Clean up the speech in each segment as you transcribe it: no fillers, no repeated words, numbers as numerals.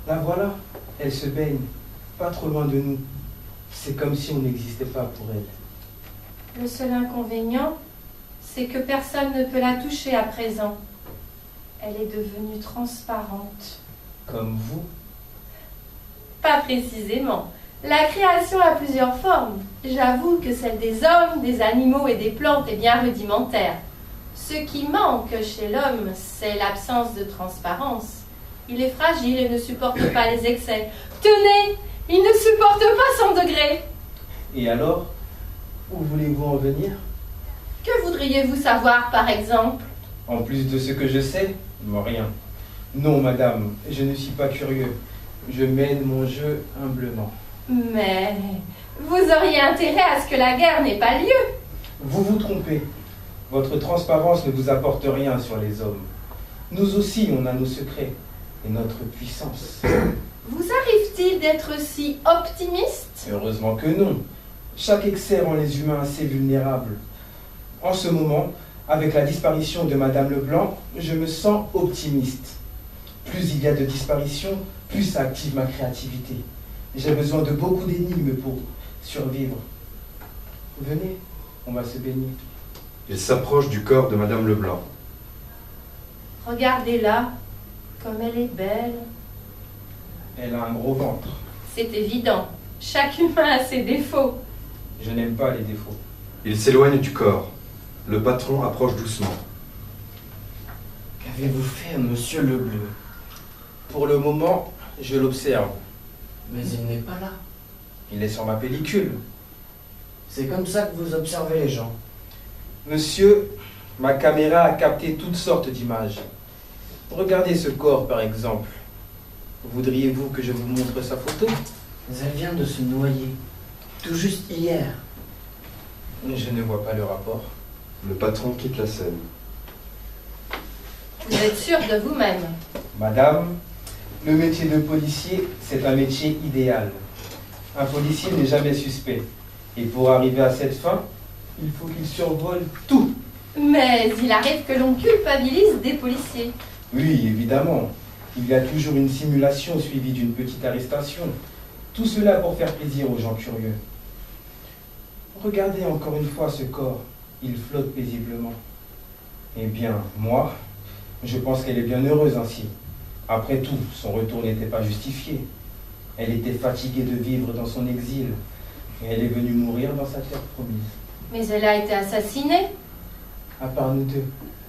La voilà, elle se baigne, pas trop loin de nous. C'est comme si on n'existait pas pour elle. Le seul inconvénient, c'est que personne ne peut la toucher à présent. Elle est devenue transparente. Comme vous? Pas précisément. La création a plusieurs formes. J'avoue que celle des hommes, des animaux et des plantes est bien rudimentaire. Ce qui manque chez l'homme, c'est l'absence de transparence. Il est fragile et ne supporte pas les excès. Tenez, il ne supporte pas 100 degrés. Et alors, où voulez-vous en venir? Que voudriez-vous savoir, par exemple? En plus de ce que je sais, rien. Non, madame, je ne suis pas curieux. Je mène mon jeu humblement. Mais vous auriez intérêt à ce que la guerre n'ait pas lieu. Vous vous trompez. Votre transparence ne vous apporte rien sur les hommes. Nous aussi, on a nos secrets et notre puissance. Vous arrive-t-il d'être si optimiste? Heureusement que non. Chaque excès rend les humains assez vulnérables. En ce moment, avec la disparition de Madame Leblanc, je me sens optimiste. Plus il y a de disparitions, plus ça active ma créativité. J'ai besoin de beaucoup d'énigmes pour survivre. Venez, on va se baigner. Il s'approche du corps de Madame Leblanc. Regardez-la, comme elle est belle. Elle a un gros ventre. C'est évident. Chaque humain a ses défauts. Je n'aime pas les défauts. Il s'éloigne du corps. Le patron approche doucement. Qu'avez-vous fait, monsieur Lebleu? Pour le moment, je l'observe. Mais il n'est pas là. Il est sur ma pellicule. C'est comme ça que vous observez les gens. Monsieur, ma caméra a capté toutes sortes d'images. Regardez ce corps, par exemple. Voudriez-vous que je vous montre sa photo? Mais elle vient de se noyer. Tout juste hier. Je ne vois pas le rapport. Le patron quitte la scène. Vous êtes sûr de vous-même? Madame, le métier de policier, c'est un métier idéal. Un policier n'est jamais suspect. Et pour arriver à cette fin, il faut qu'il survole tout. Mais il arrive que l'on culpabilise des policiers. Oui, évidemment. Il y a toujours une simulation suivie d'une petite arrestation. Tout cela pour faire plaisir aux gens curieux. Regardez encore une fois ce corps. Il flotte paisiblement. Eh bien, moi, je pense qu'elle est bien heureuse ainsi. Après tout, son retour n'était pas justifié. Elle était fatiguée de vivre dans son exil. Et elle est venue mourir dans sa terre promise. Mais elle a été assassinée. À part nous deux,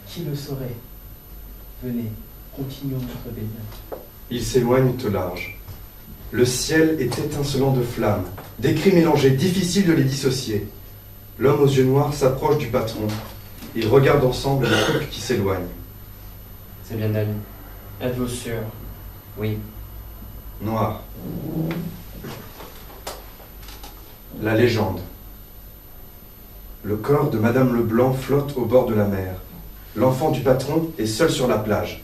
qui le saurait? Venez, continuons notre baignade. Il s'éloigne au large. Le ciel est étincelant de flammes. Des cris mélangés, difficile de les dissocier. L'homme aux yeux noirs s'approche du patron. Ils regardent ensemble le couple qui s'éloigne. C'est bien elle. Êtes-vous sûr? Oui. Noir. La légende. Le corps de Madame Leblanc flotte au bord de la mer. L'enfant du patron est seul sur la plage.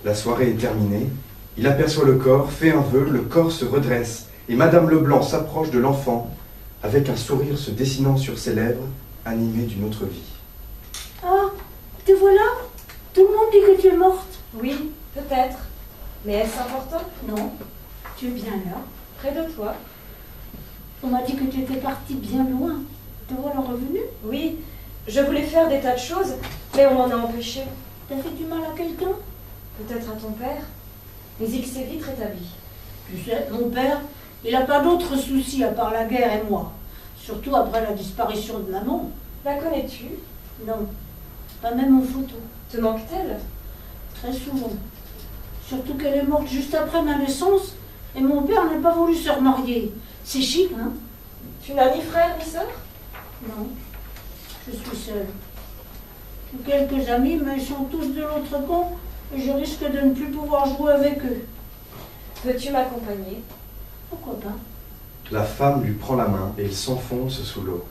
La soirée est terminée. Il aperçoit le corps, fait un vœu, le corps se redresse et Madame Leblanc s'approche de l'enfant avec un sourire se dessinant sur ses lèvres, animé d'une autre vie. Ah, te voilà? Tout le monde dit que tu es morte. Oui, peut-être. Mais est-ce important? Non, tu es bien là. Près de toi? On m'a dit que tu étais partie bien loin. Te voilà revenue? Oui, je voulais faire des tas de choses, mais on m'en a empêché. T'as fait du mal à quelqu'un? Peut-être à ton père, mais il s'est vite rétabli. Tu sais, mon père, il n'a pas d'autres soucis à part la guerre et moi. Surtout après la disparition de maman. La connais-tu? Non, pas même en photo. Te manque-t-elle? Très souvent. Surtout qu'elle est morte juste après ma naissance et mon père n'a pas voulu se remarier. C'est chic, hein? Tu n'as ni frère ni sœur? Non, je suis seule. J'ai quelques amis, mais ils sont tous de l'autre camp et je risque de ne plus pouvoir jouer avec eux. Veux-tu m'accompagner? Pourquoi pas? La femme lui prend la main et il s'enfonce sous l'eau.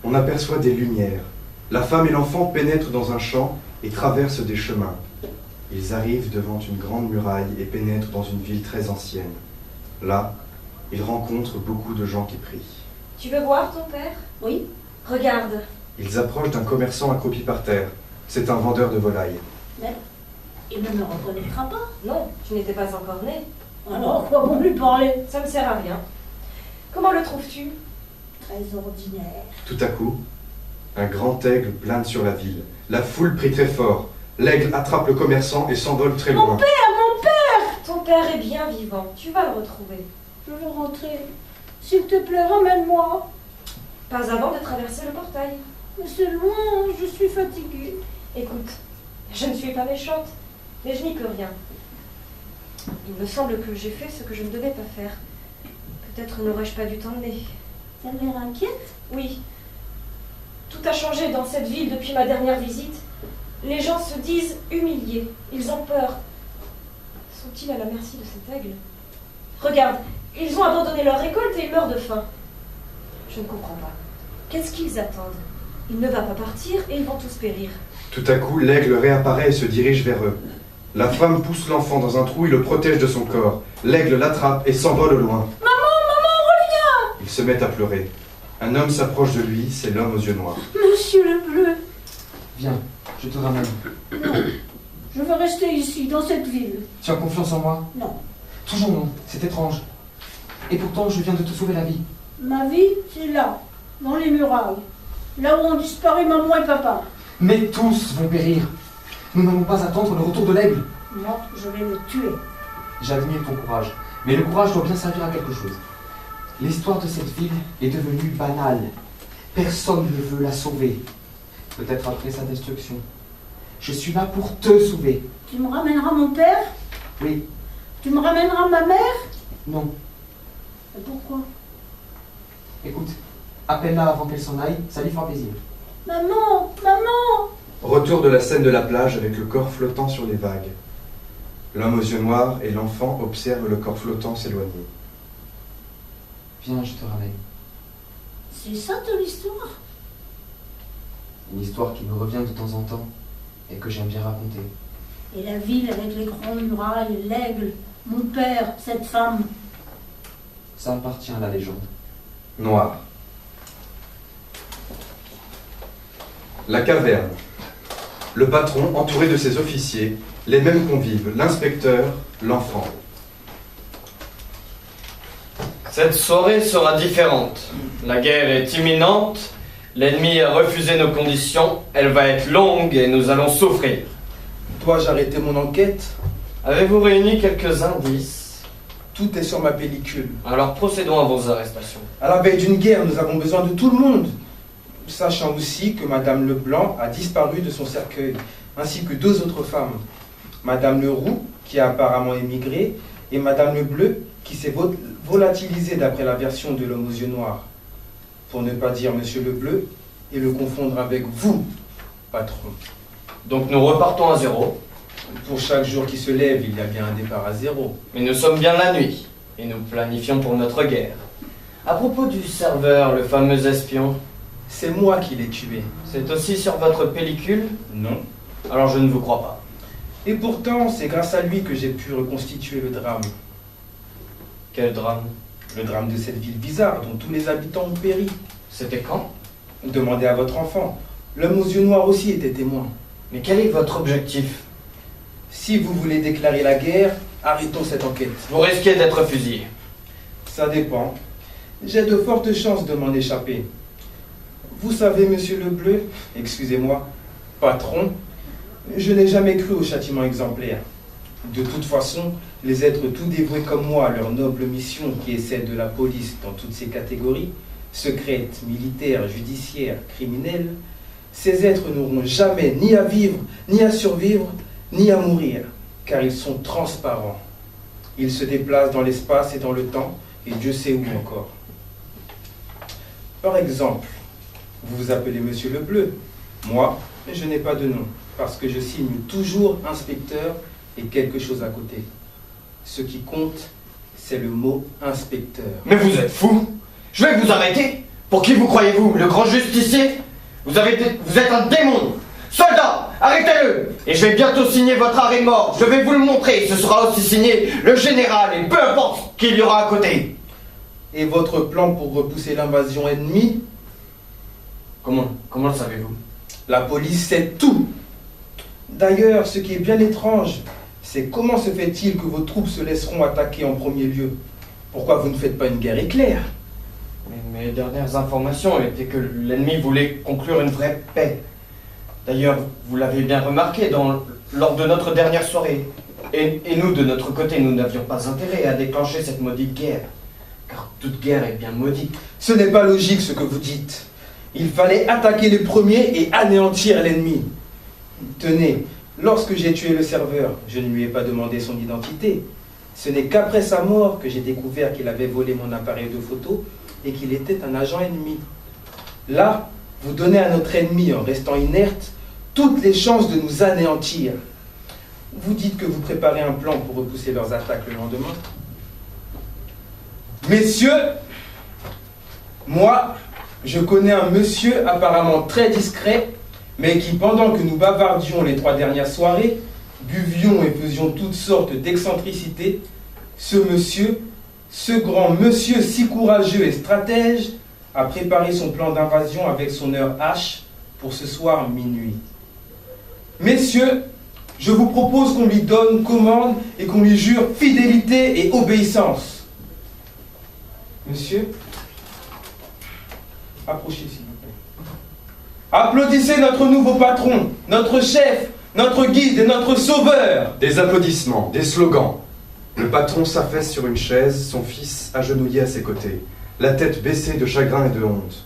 On aperçoit des lumières. La femme et l'enfant pénètrent dans un champ et traversent des chemins. Ils arrivent devant une grande muraille et pénètrent dans une ville très ancienne. Là, ils rencontrent beaucoup de gens qui prient. Tu veux voir ton père? Oui? Regarde. Ils approchent d'un commerçant accroupi par terre. C'est un vendeur de volailles. Mais il ne me reconnaîtra pas. Non, tu n'étais pas encore né. Alors, quoi bon lui parler? Ça ne sert à rien. Comment le trouves-tu? Très ordinaire. Tout à coup, un grand aigle plane sur la ville. La foule prie très fort. L'aigle attrape le commerçant et s'envole très loin. Mon père! Ton père est bien vivant. Tu vas le retrouver. Je veux rentrer. S'il te plaît, ramène-moi. Pas avant de traverser le portail. Mais c'est loin, je suis fatiguée. Écoute, je ne suis pas méchante, mais je n'y peux rien. Il me semble que j'ai fait ce que je ne devais pas faire. Peut-être n'aurais-je pas dû t'emmener. T'as l'air inquiète? Oui. Tout a changé dans cette ville depuis ma dernière visite. Les gens se disent humiliés. Ils ont peur. Sont-ils à la merci de cet aigle? Regarde, ils ont abandonné leur récolte et ils meurent de faim. Je ne comprends pas. Qu'est-ce qu'ils attendent? Il ne va pas partir et ils vont tous périr. Tout à coup, l'aigle réapparaît et se dirige vers eux. La femme pousse l'enfant dans un trou et le protège de son corps. L'aigle l'attrape et s'envole au loin. Maman, reviens! Il se met à pleurer. Un homme s'approche de lui, c'est l'homme aux yeux noirs. Monsieur le Bleu! Viens, je te ramène. Non, je veux rester ici, dans cette ville. Tu as confiance en moi? Non. Toujours non, c'est étrange. Et pourtant, je viens de te sauver la vie. Ma vie, c'est là, dans les murailles. Là où ont disparu maman et papa. Mais tous vont périr. Nous n'allons pas attendre le retour de l'aigle. Non, je vais le tuer. J'admire ton courage, mais le courage doit bien servir à quelque chose. L'histoire de cette ville est devenue banale. Personne ne veut la sauver. Peut-être après sa destruction. Je suis là pour te sauver. Tu me ramèneras mon père? Oui, Tu me ramèneras ma mère? non. Et pourquoi? Écoute, appelle-la avant qu'elle s'en aille, ça lui fera plaisir. Maman! Maman! Retour de la scène de la plage avec le corps flottant sur les vagues. L'homme aux yeux noirs et l'enfant observent le corps flottant s'éloigner. Viens, je te ramène. C'est ça ton histoire? Une histoire qui me revient de temps en temps et que j'aime bien raconter. Et la ville avec les grandes murailles, l'aigle, mon père, cette femme. Ça appartient à la légende. Noir. La caverne. Le patron, entouré de ses officiers, les mêmes convives, l'inspecteur, l'enfant. Cette soirée sera différente. La guerre est imminente. L'ennemi a refusé nos conditions. Elle va être longue et nous allons souffrir. Dois-je arrêter mon enquête? Avez-vous réuni quelques indices? Tout est sur ma pellicule. Alors procédons à vos arrestations. À la veille d'une guerre, nous avons besoin de tout le monde. Sachant aussi que Madame Leblanc a disparu de son cercueil, ainsi que deux autres femmes. Madame Leroux, qui a apparemment émigré, et Madame Le Bleu, qui s'est volatilisée d'après la version de l'homme aux yeux noirs. Pour ne pas dire Monsieur Le Bleu, et le confondre avec vous, patron. Donc nous repartons à zéro. Pour chaque jour qui se lève, il y a bien un départ à zéro. Mais nous sommes bien la nuit. Et nous planifions pour notre guerre. À propos du serveur, le fameux espion, C'est moi qui l'ai tué. c'est aussi sur votre pellicule? Non. Alors je ne vous crois pas. Et pourtant, c'est grâce à lui que j'ai pu reconstituer le drame. Quel drame? Le drame de cette ville bizarre dont tous les habitants ont péri. C'était quand? Demandez à votre enfant. L'homme aux yeux noirs aussi était témoin. Mais quel est votre objectif? Si vous voulez déclarer la guerre, arrêtons cette enquête. Vous risquez d'être fusillé. Ça dépend. J'ai de fortes chances de m'en échapper. Vous savez, Monsieur Le Bleu, excusez-moi, patron, je n'ai jamais cru au châtiment exemplaire. De toute façon, les êtres tout dévoués comme moi à leur noble mission, qui est celle de la police dans toutes ses catégories, secrètes, militaires, judiciaires, criminelles, ces êtres n'auront jamais ni à vivre, ni à survivre, ni à mourir, car ils sont transparents. Ils se déplacent dans l'espace et dans le temps, et Dieu sait où encore. Par exemple, vous vous appelez Monsieur Le Bleu. Moi, je n'ai pas de nom, parce que je signe toujours inspecteur et quelque chose à côté. Ce qui compte, c'est le mot inspecteur. Mais vous êtes fou! Je vais vous arrêter! Pour qui vous croyez-vous? Le grand justicier? Vous êtes un démon! Soldats, arrêtez-le! Et je vais bientôt signer votre arrêt de mort. Je vais vous le montrer. Ce sera aussi signé le général et peu importe qui il y aura à côté. Et votre plan pour repousser l'invasion ennemie? Comment le savez-vous? La police sait tout. D'ailleurs, ce qui est bien étrange, c'est comment se fait-il que vos troupes se laisseront attaquer en premier lieu? Pourquoi vous ne faites pas une guerre éclair? Mais mes dernières informations étaient que l'ennemi voulait conclure une vraie paix. D'ailleurs, vous l'avez bien remarqué lors de notre dernière soirée. Et nous, de notre côté, nous n'avions pas intérêt à déclencher cette maudite guerre. Car toute guerre est bien maudite. Ce n'est pas logique ce que vous dites. Il fallait attaquer les premiers et anéantir l'ennemi. Tenez, lorsque j'ai tué le serveur, je ne lui ai pas demandé son identité. Ce n'est qu'après sa mort que j'ai découvert qu'il avait volé mon appareil de photo et qu'il était un agent ennemi. Là, vous donnez à notre ennemi, en restant inerte, toutes les chances de nous anéantir. Vous dites que vous préparez un plan pour repousser leurs attaques le lendemain. Messieurs, moi, je connais un monsieur apparemment très discret, mais qui, pendant que nous bavardions les 3 dernières soirées, buvions et faisions toutes sortes d'excentricités, ce monsieur, ce grand monsieur si courageux et stratège, a préparé son plan d'invasion avec son heure H pour ce soir minuit. Messieurs, je vous propose qu'on lui donne commande et qu'on lui jure fidélité et obéissance. Monsieur, approchez s'il vous plaît. Applaudissez notre nouveau patron, notre chef, notre guide et notre sauveur. Des applaudissements, des slogans. Le patron s'affaisse sur une chaise, son fils agenouillé à ses côtés, la tête baissée de chagrin et de honte.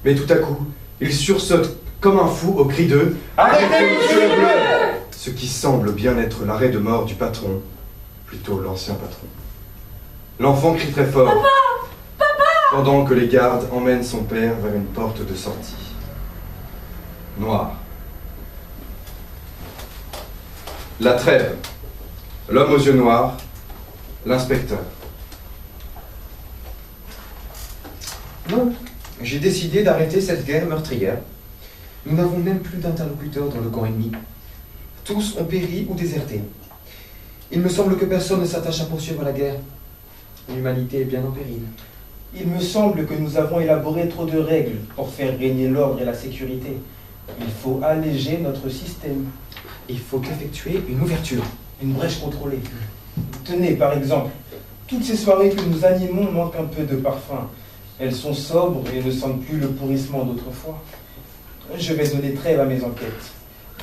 Mais tout à coup, il sursaute comme un fou au cri de « Arrêtez, monsieur le bleu !» Ce qui semble bien être l'arrêt de mort du patron, plutôt l'ancien patron. L'enfant crie très fort, Papa, Papa, pendant que les gardes emmènent son père vers une porte de sortie. Noir. La trêve. L'homme aux yeux noirs. L'inspecteur. Non, j'ai décidé d'arrêter cette guerre meurtrière. Nous n'avons même plus d'interlocuteurs dans le camp ennemi. Tous ont péri ou déserté. Il me semble que personne ne s'attache à poursuivre la guerre. L'humanité est bien en péril. Il me semble que nous avons élaboré trop de règles pour faire régner l'ordre et la sécurité. Il faut alléger notre système. Il faut effectuer une ouverture. Une brèche contrôlée. Tenez, par exemple, toutes ces soirées que nous animons manquent un peu de parfum. Elles sont sobres et ne sentent plus le pourrissement d'autrefois. Je vais donner trêve à mes enquêtes.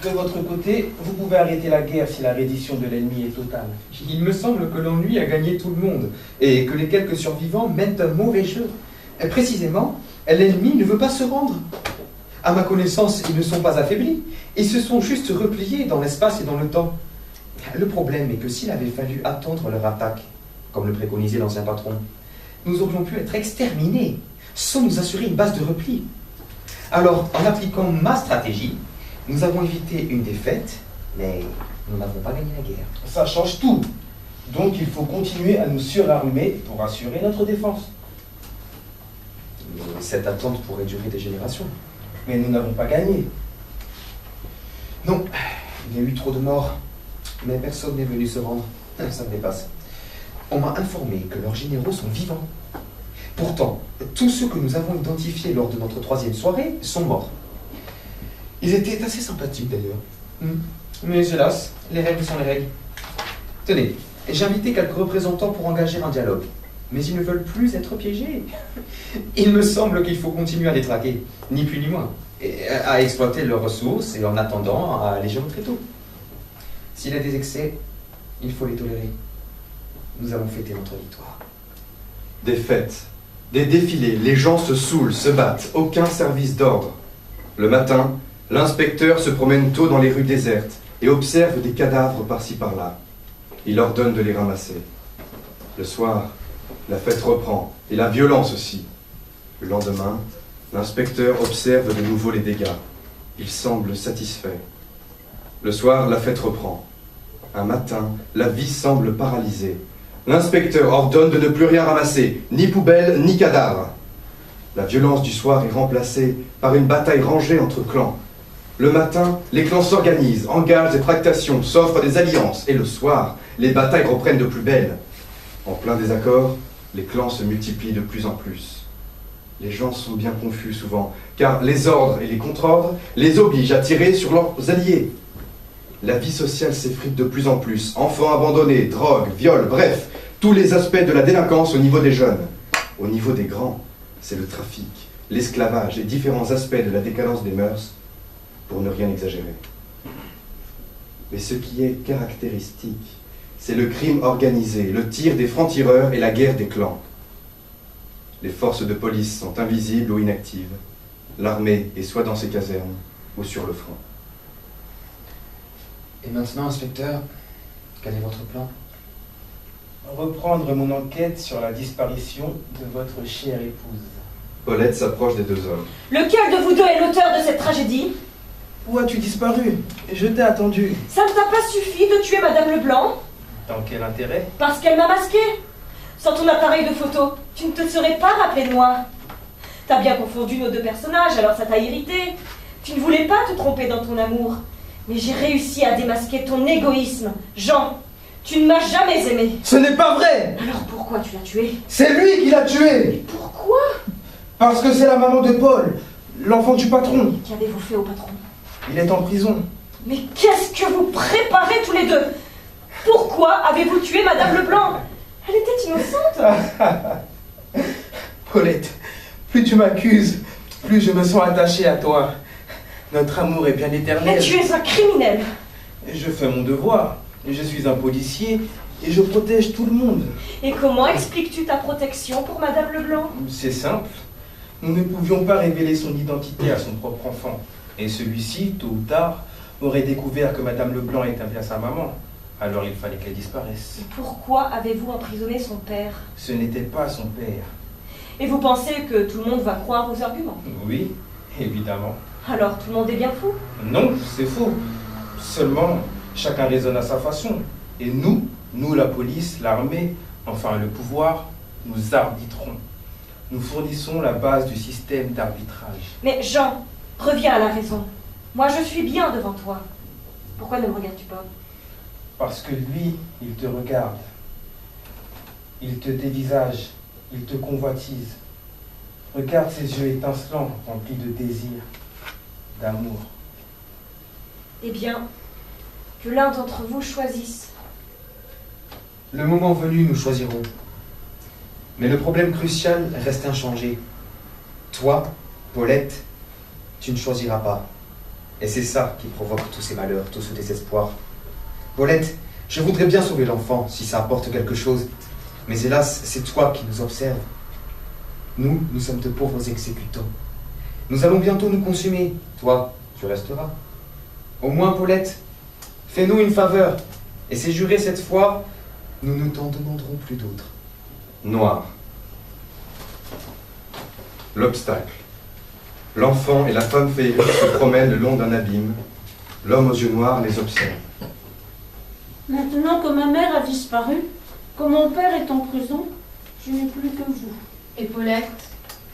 De votre côté, vous pouvez arrêter la guerre si la reddition de l'ennemi est totale. Il me semble que l'ennui a gagné tout le monde et que les quelques survivants mènent un mauvais jeu. Et précisément, l'ennemi ne veut pas se rendre. À ma connaissance, ils ne sont pas affaiblis. Ils se sont juste repliés dans l'espace et dans le temps. Le problème est que s'il avait fallu attendre leur attaque, comme le préconisait l'ancien patron, nous aurions pu être exterminés, sans nous assurer une base de repli. Alors, en appliquant ma stratégie, nous avons évité une défaite, mais nous n'avons pas gagné la guerre. Ça change tout. Donc il faut continuer à nous surarmer pour assurer notre défense. Mais cette attente pourrait durer des générations. Mais nous n'avons pas gagné. Non, il y a eu trop de morts, mais personne n'est venu se rendre. Ça me dépasse. On m'a informé que leurs généraux sont vivants. Pourtant, tous ceux que nous avons identifiés lors de notre 3e soirée sont morts. Ils étaient assez sympathiques d'ailleurs. Mais hélas, les règles sont les règles. Tenez, j'ai invité quelques représentants pour engager un dialogue. Mais ils ne veulent plus être piégés. Il me semble qu'il faut continuer à les traquer, ni plus ni moins, et à exploiter leurs ressources et en attendant à les gérer très tôt. S'il y a des excès, il faut les tolérer. Nous avons fêté notre victoire. Des fêtes, des défilés, les gens se saoulent, se battent, aucun service d'ordre. Le matin, l'inspecteur se promène tôt dans les rues désertes et observe des cadavres par-ci par-là. Il ordonne de les ramasser. Le soir, la fête reprend, et la violence aussi. Le lendemain, l'inspecteur observe de nouveau les dégâts. Il semble satisfait. Le soir, la fête reprend. Un matin, la vie semble paralysée. L'inspecteur ordonne de ne plus rien ramasser, ni poubelle, ni cadavre. La violence du soir est remplacée par une bataille rangée entre clans. Le matin, les clans s'organisent, engagent des tractations, s'offrent des alliances, et le soir, les batailles reprennent de plus belle. En plein désaccord, les clans se multiplient de plus en plus. Les gens sont bien confus souvent, car les ordres et les contre-ordres les obligent à tirer sur leurs alliés. La vie sociale s'effrite de plus en plus. Enfants abandonnés, drogue, viol, bref, tous les aspects de la délinquance au niveau des jeunes. Au niveau des grands, c'est le trafic, l'esclavage et différents aspects de la décadence des mœurs, pour ne rien exagérer. Mais ce qui est caractéristique, c'est le crime organisé, le tir des francs-tireurs et la guerre des clans. Les forces de police sont invisibles ou inactives. L'armée est soit dans ses casernes ou sur le front. Et maintenant, inspecteur, quel est votre plan? Reprendre mon enquête sur la disparition de votre chère épouse. Paulette s'approche des deux hommes. Lequel de vous deux est l'auteur de cette tragédie? Où as-tu disparu? Je t'ai attendu. Ça ne t'a pas suffi de tuer Madame Leblanc? Dans quel intérêt? Parce qu'elle m'a masqué. Sans ton appareil de photo, tu ne te serais pas rappelé de moi. T'as bien confondu nos deux personnages, alors ça t'a irrité. Tu ne voulais pas te tromper dans ton amour. Mais j'ai réussi à démasquer ton égoïsme. Jean, tu ne m'as jamais aimé. Ce n'est pas vrai! Alors pourquoi tu l'as tué? C'est lui qui l'a tué! Pourquoi? Parce que c'est la maman de Paul, l'enfant du patron. Qu'avez-vous fait au patron? Il est en prison. Mais qu'est-ce que vous préparez tous les deux? Pourquoi avez-vous tué Madame Leblanc? Elle était innocente. Paulette, plus tu m'accuses, plus je me sens attaché à toi. Notre amour est bien éternel. Mais tu es un criminel. Je fais mon devoir. Je suis un policier et je protège tout le monde. Et comment expliques-tu ta protection pour Madame Leblanc? C'est simple. Nous ne pouvions pas révéler son identité à son propre enfant. Et celui-ci, tôt ou tard, aurait découvert que Madame Leblanc était bien sa maman. Alors il fallait qu'elle disparaisse. Et pourquoi avez-vous emprisonné son père? Ce n'était pas son père. Et vous pensez que tout le monde va croire vos arguments? Oui, évidemment. Alors tout le monde est bien fou? Non, c'est faux. Seulement, chacun raisonne à sa façon. Et nous la police, l'armée, enfin le pouvoir, nous arbitrons. Nous fournissons la base du système d'arbitrage. Mais Jean, reviens à la raison. Moi je suis bien devant toi. Pourquoi ne me regardes-tu pas? Parce que lui, il te regarde. Il te dévisage. Il te convoitise. Regarde ses yeux étincelants, remplis de désir, d'amour. Eh bien, que l'un d'entre vous choisisse. Le moment venu, nous choisirons. Mais le problème crucial reste inchangé. Toi, Paulette, tu ne choisiras pas. Et c'est ça qui provoque tous ces malheurs, tout ce désespoir. Paulette, je voudrais bien sauver l'enfant, si ça apporte quelque chose. Mais hélas, c'est toi qui nous observes. Nous sommes de pauvres exécutants. Nous allons bientôt nous consumer. Toi, tu resteras. Au moins, Paulette, fais-nous une faveur. Et c'est juré cette fois, nous ne t'en demanderons plus d'autres. Noir. L'obstacle. L'enfant et la femme féerique se promènent le long d'un abîme. L'homme aux yeux noirs les observe. Maintenant que ma mère a disparu, que mon père est en prison, je n'ai plus que vous. Et Paulette,